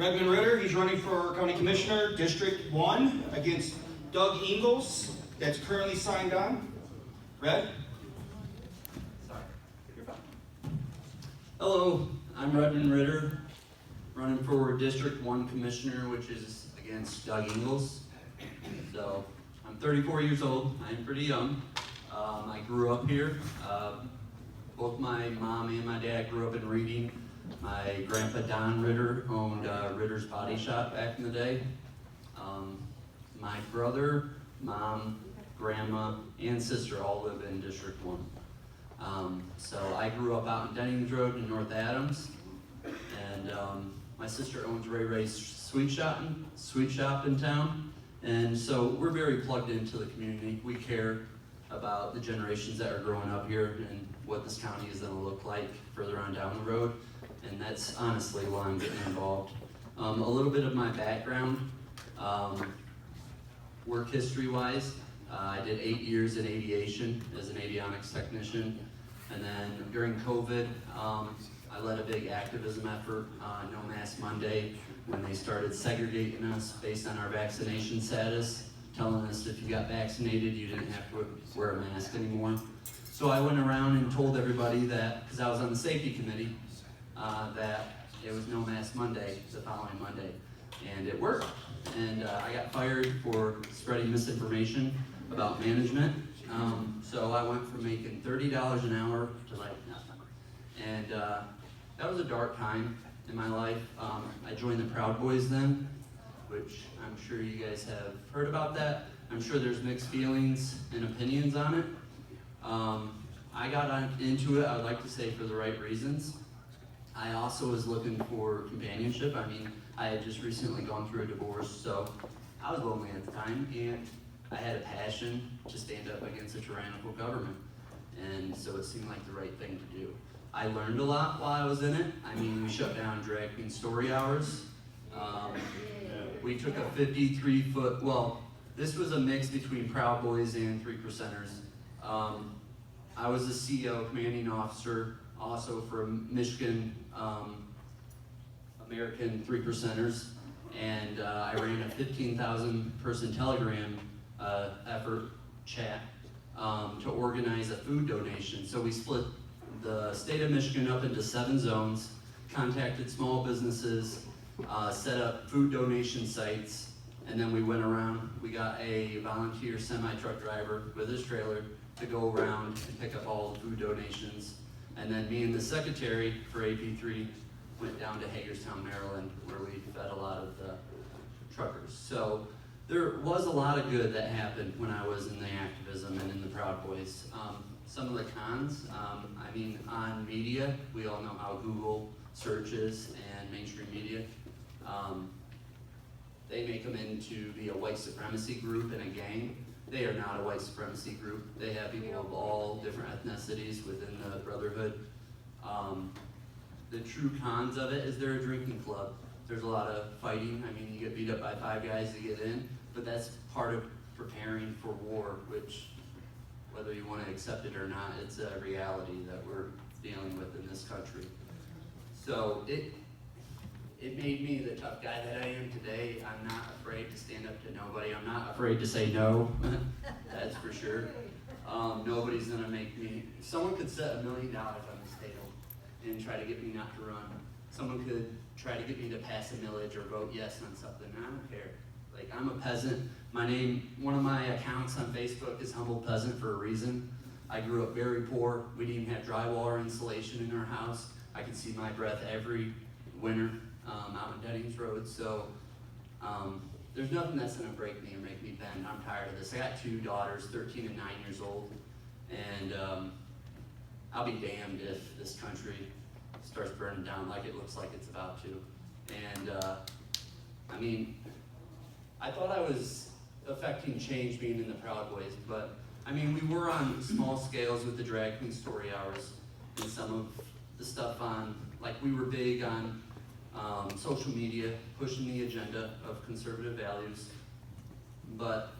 Redmond Ritter, he's running for County Commissioner, District 1, against Doug Ingalls, that's currently signed on. Red? Sorry. You're fine. Hello, I'm Redmond Ritter, running for District 1 Commissioner, which is against Doug Ingalls. So, I'm 34 years old. I'm pretty young. I grew up here. Both my mom and my dad grew up in Reading. My grandpa Don Ritter owned Ritter's Body Shop back in the day. My brother, mom, grandma, and sister all live in District 1. So I grew up out in Dennings Road in North Adams, and my sister owns Ray Ray's Sweet Shop in town, and so we're very plugged into the community. We care about the generations that are growing up here and what this county is going to look like further on down the road, and that's honestly why I'm getting involved. A little bit of my background, work history-wise, I did 8 years in aviation as an avionics technician, and then during COVID, I led a big activism effort, No Mask Monday, when they started segregating us based on our vaccination status, telling us if you got vaccinated, you didn't have to wear a mask anymore. So I went around and told everybody that, because I was on the safety committee, that it was No Mask Monday the following Monday. And it worked. And I got fired for spreading misinformation about management. So I went from making $30 an hour to like nothing. And that was a dark time in my life. I joined the Proud Boys then, which I'm sure you guys have heard about that. I'm sure there's mixed feelings and opinions on it. I got into it, I would like to say, for the right reasons. I also was looking for companionship. I mean, I had just recently gone through a divorce, so I was lonely at the time, and I had a passion to stand up against a tyrannical government, and so it seemed like the right thing to do. I learned a lot while I was in it. I mean, we shut down drag queen story hours. We took a 53-foot, well, this was a mix between Proud Boys and 3%ers. I was the CEO, commanding officer, also for Michigan American 3%ers, and I ran a 15,000 person Telegram effort chat to organize a food donation. So we split the state of Michigan up into 7 zones, contacted small businesses, set up food donation sites, and then we went around. We got a volunteer semi-truck driver with his trailer to go around and pick up all the food donations. And then me and the secretary for AP3 went down to Hagerstown, Maryland, where we fed a lot of the truckers. So there was a lot of good that happened when I was in the activism and in the Proud Boys. Some of the cons, I mean, on media, we all know how Google searches and mainstream media, they make them into be a white supremacy group and a gang. They are not a white supremacy group. They have people of all different ethnicities within the Brotherhood. The true cons of it is they're a drinking club. There's a lot of fighting. I mean, you get beat up by 5 guys to get in, but that's part of preparing for war, which, whether you want to accept it or not, it's a reality that we're dealing with in this country. So it made me the tough guy that I am today. I'm not afraid to stand up to nobody. I'm not afraid to say no, that's for sure. Nobody's gonna make me, someone could set $1 million on this table and try to get me not to run. Someone could try to get me to pass a millage or vote yes on something, and I don't care. Like, I'm a peasant. My name, one of my accounts on Facebook is Humble Peasant for a reason. I grew up very poor. We didn't even have drywall or insulation in our house. I could see my breath every winter out in Dennings Road. So there's nothing that's gonna break me or make me bend. I'm tired of this. I got 2 daughters, 13 and 9 years old, and I'll be damned if this country starts burning down like it looks like it's about to. And I mean, I thought I was affecting change being in the Proud Boys, but I mean, we were on small scales with the drag queen story hours and some of the stuff on, like, we were big on social media, pushing the agenda of conservative values, but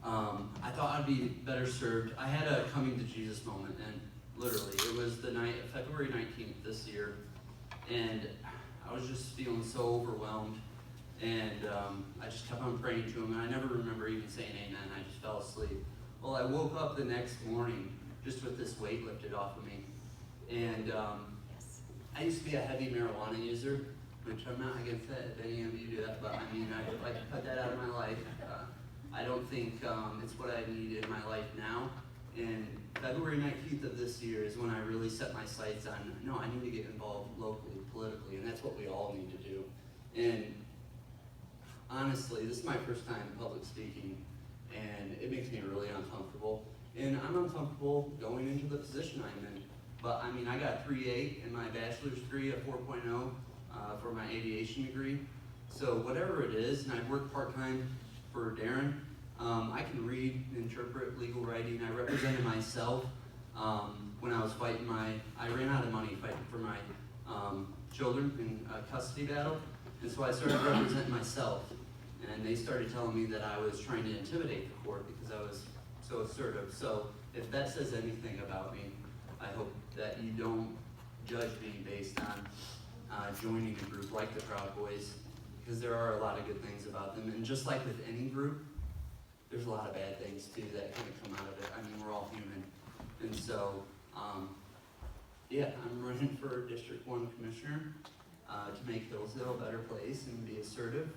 I thought I'd be better served. I had a coming to Jesus moment, and literally, it was the night of February 19th this year, and I was just feeling so overwhelmed, and I just kept on praying to him, and I never remember even saying amen. I just fell asleep. Well, I woke up the next morning just with this weight lifted off of me, and I used to be a heavy marijuana user, which I'm not against that if any of you do that, but I mean, I'd like to cut that out of my life. I don't think it's what I need in my life now. And February 19th of this year is when I really set my sights on, no, I need to get involved locally, politically, and that's what we all need to do. And honestly, this is my first time public speaking, and it makes me really uncomfortable. And I'm uncomfortable going into the position I'm in. But I mean, I got 3.8 in my bachelor's degree, a 4.0 for my aviation degree. So whatever it is, and I've worked part-time for Darren, I can read, interpret legal writing. I represented myself when I was fighting I ran out of money fighting for my children in a custody battle. And so I started representing myself. And they started telling me that I was trying to intimidate the court because I was so assertive. So if that says anything about me, I hope that you don't judge me based on joining a group like the Proud Boys, because there are a lot of good things about them. And just like with any group, there's a lot of bad things too that kind of come out of it. I mean, we're all human. And so, yeah, I'm running for District 1 Commissioner to make Hillsdale a better place and be assertive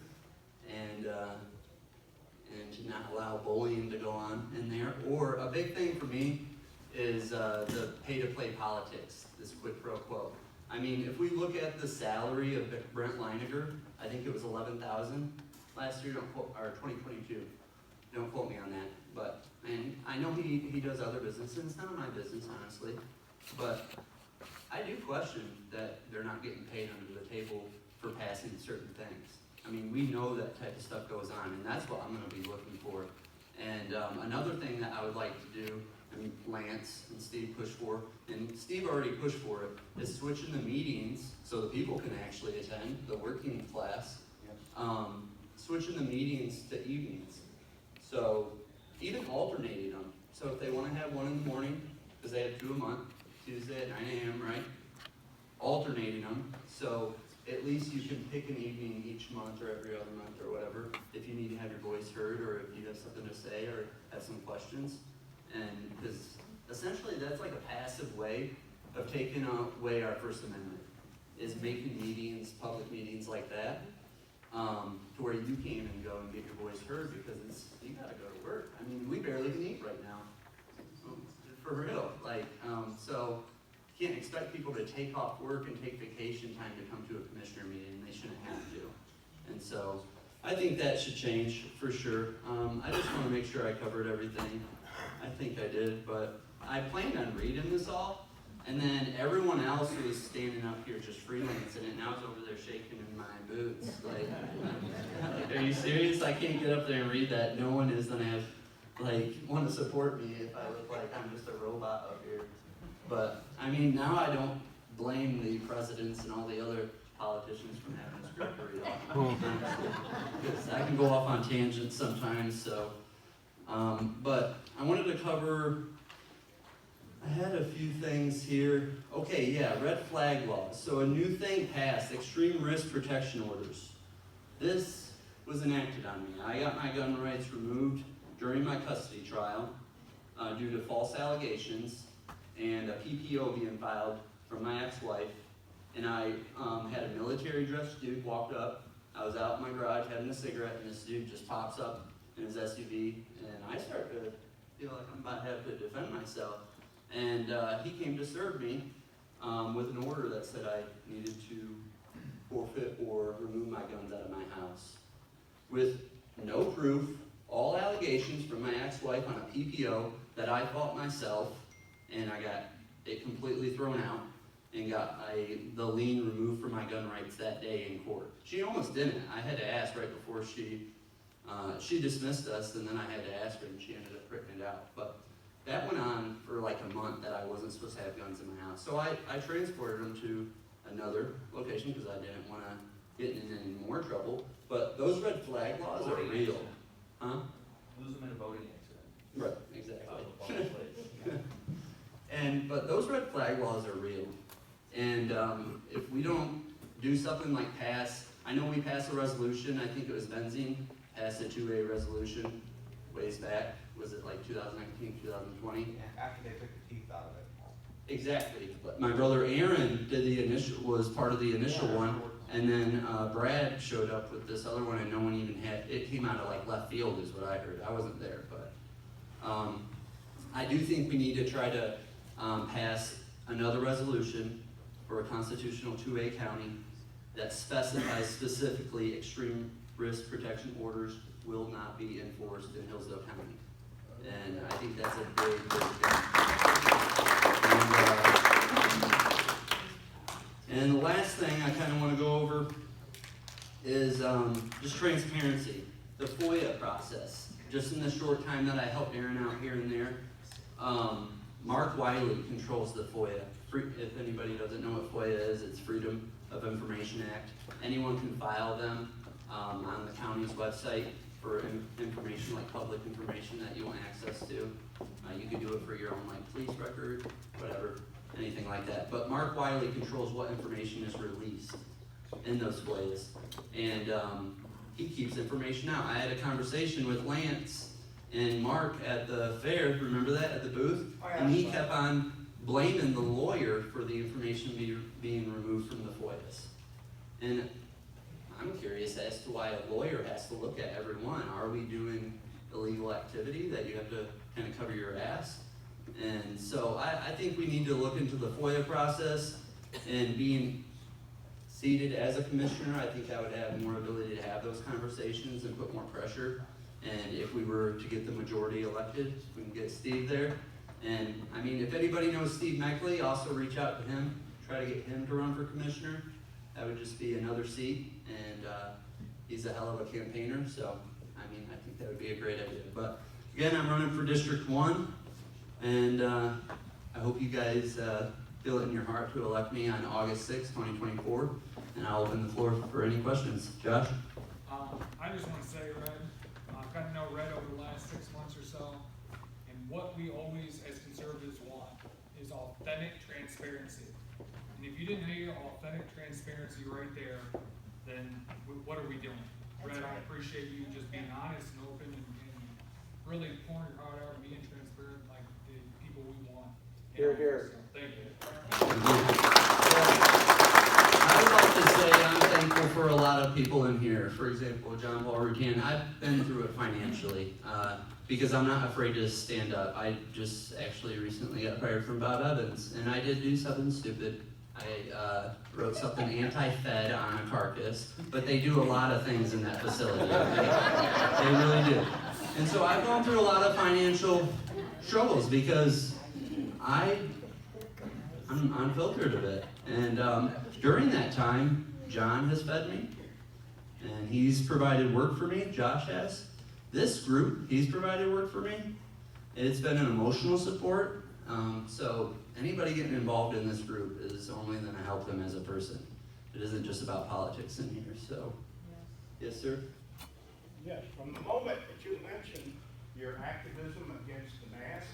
and to not allow bullying to go on in there. Or a big thing for me is the pay-to-play politics, this quid pro quo. I mean, if we look at the salary of Brent Leiniger, I think it was $11,000 last year, or 2022. Don't quote me on that, but and I know he does other business, and it's none of my business, honestly. But I do question that they're not getting paid under the table for passing certain things. I mean, we know that type of stuff goes on, and that's what I'm going to be looking for. And another thing that I would like to do, and Lance and Steve push for, and Steve already pushed for it, is switching the meetings so the people can actually attend, the working class, switching the meetings to evenings. So even alternating them. So if they want to have one in the morning, because they have 2 a month, Tuesday at 9 a.m., right? Alternating them, so at least you can pick an evening each month or every other month or whatever, if you need to have your voice heard or if you have something to say or have some questions. And because essentially that's like a passive way of taking away our First Amendment, is making meetings, public meetings like that, to where you can and go and get your voice heard, because you gotta go to work. I mean, we barely can eat right now, for real. Like, so you can't expect people to take off work and take vacation time to come to a commissioner meeting. They shouldn't have to. And so I think that should change for sure. I just want to make sure I covered everything. I think I did, but I planned on reading this all, and then everyone else who was standing up here just freelancing it, and I was over there shaking in my boots. Like, are you serious? I can't get up there and read that. No one is gonna have, want to support me if I look like I'm just a robot up here. But, I mean, now I don't blame the presidents and all the other politicians from having a script to read off. Because I can go off on tangents sometimes, so. But I wanted to cover, I had a few things here. Okay, yeah, red flag laws. So a new thing passed, extreme risk protection orders. This was enacted on me. I got my gun rights removed during my custody trial due to false allegations and a PPO being filed from my ex-wife. And I had a military dress dude walked up. I was out in my garage having a cigarette, and this dude just pops up in his SUV, and I start to feel like I'm about to have to defend myself. And he came to serve me with an order that said I needed to forfeit or remove my guns out of my house. With no proof, all allegations from my ex-wife on a PPO that I fought myself, and I got it completely thrown out and got the lien removed from my gun rights that day in court. She almost didn't. I had to ask right before she dismissed us, and then I had to ask her, and she ended up printing it out. But that went on for like a month that I wasn't supposed to have guns in my house. So I transported them to another location because I didn't want to get in any more trouble. But those red flag laws are real. Huh? Lose them in a voting accident. Right, exactly. But those red flag laws are real. And if we don't do something like pass, I know we passed a resolution, I think it was benzene, passed a 2A resolution ways back, was it like 2019, 2020? After they took the teeth out of it. Exactly, but my brother Aaron did the initial, was part of the initial one, and then Brad showed up with this other one, and no one even had, it came out of like left field is what I heard, I wasn't there, but I do think we need to try to pass another resolution for a constitutional 2A county that specifies specifically extreme risk protection orders will not be enforced in Hillsdale County. And I think that's a big, big thing. And the last thing I kind of want to go over is just transparency, the FOIA process. Just in the short time that I helped Aaron out here and there, Mark Wiley controls the FOIA. If anybody doesn't know what FOIA is, it's Freedom of Information Act. Anyone can file them on the county's website for information like public information that you want access to. You can do it for your own like police record, whatever, anything like that. But Mark Wiley controls what information is released in those FOIAs. And he keeps information out. I had a conversation with Lance and Mark at the fair, remember that, at the booth? Oh, yeah. And he kept on blaming the lawyer for the information being removed from the FOIAs. And I'm curious as to why a lawyer has to look at every one. Are we doing illegal activity that you have to kind of cover your ass? And so I think we need to look into the FOIA process, and being seated as a commissioner, I think I would have more ability to have those conversations and put more pressure. And if we were to get the majority elected, we can get Steve there. And I mean, if anybody knows Steve Meckley, also reach out to him, try to get him to run for commissioner. That would just be another seat, and he's a hell of a campaigner, so I mean, I think that would be a great idea. But again, I'm running for District 1, and I hope you guys feel it in your heart to elect me on August 6, 2024, and I'll open the floor for any questions. Josh? I just want to say, Red, I've gotten to know Red over the last 6 months or so, and what we always, as conservatives, want is authentic transparency. And if you didn't hear authentic transparency right there, then what are we doing? Red, I appreciate you just being honest and open and really pouring your heart out and being transparent like the people we want. Hear, hear. So, thank you. I would like to say I'm thankful for a lot of people in here. For example, John Paul Rutan. I've been through it financially because I'm not afraid to stand up. I just actually recently got fired from Bob Evans, and I did do something stupid. I wrote something anti-Fed on a carcass, but they do a lot of things in that facility. They really do. And so I've gone through a lot of financial struggles because I'm unfiltered a bit. And during that time, John has fed me, and he's provided work for me. Josh has. This group, he's provided work for me. It's been an emotional support. So anybody getting involved in this group is only going to help them as a person. It isn't just about politics in here. So, yes, sir. Yes, from the moment that you mentioned your activism against the mask,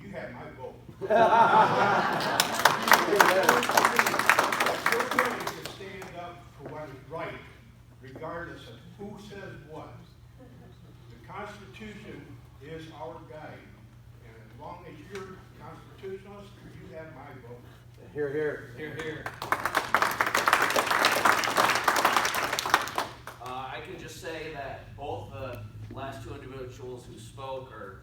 you had my vote. You're willing to stand up for what is right, regardless of who says what. The Constitution is our guide, and as long as you're constitutionalist, you have my vote. Hear, hear. Here, here. I can just say that both the last two individuals who spoke are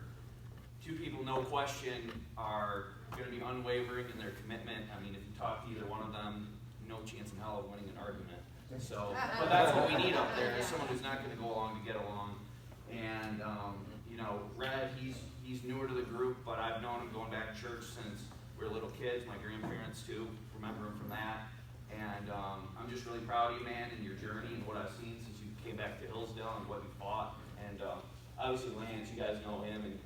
two people, no question, are going to be unwavering in their commitment. I mean, if you talk to either one of them, no chance in hell of winning an argument. So, but that's what we need up there, is someone who's not going to go along to get along. And, you know, Red, he's newer to the group, but I've known him going back to church since we were little kids. My grandparents, too, remember him from that. And I'm just really proud of you, man, and your journey and what I've seen since you came back to Hillsdale and what you fought. And obviously Lance, you guys know him, and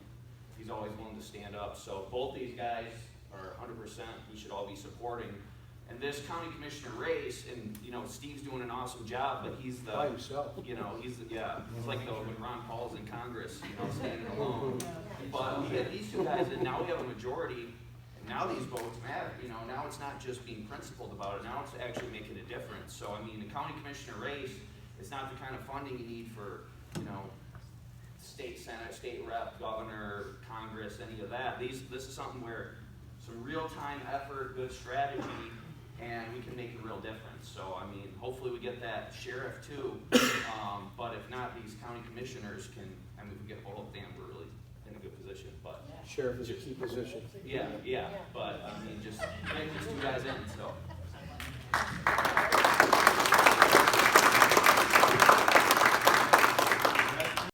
he's always willing to stand up. So both these guys are 100%, we should all be supporting. And this county commissioner race, and you know, Steve's doing an awesome job, but he's the, By himself. you know, he's the, yeah, it's like when Ron Paul's in Congress, you know, standing alone. But we had these two guys, and now we have a majority, and now these votes matter, you know, now it's not just being principled about it, now it's actually making a difference. So, I mean, the county commissioner race is not the kind of funding you need for, you know, state senate, state rep, governor, Congress, any of that. This is something where some real-time effort, good strategy, and we can make a real difference. So, I mean, hopefully we get that sheriff too, but if not, these county commissioners can, I mean, if we get hold of them, we're really in a good position, but. Sheriff is a key position. Yeah, but, I mean, just get these two guys in, so.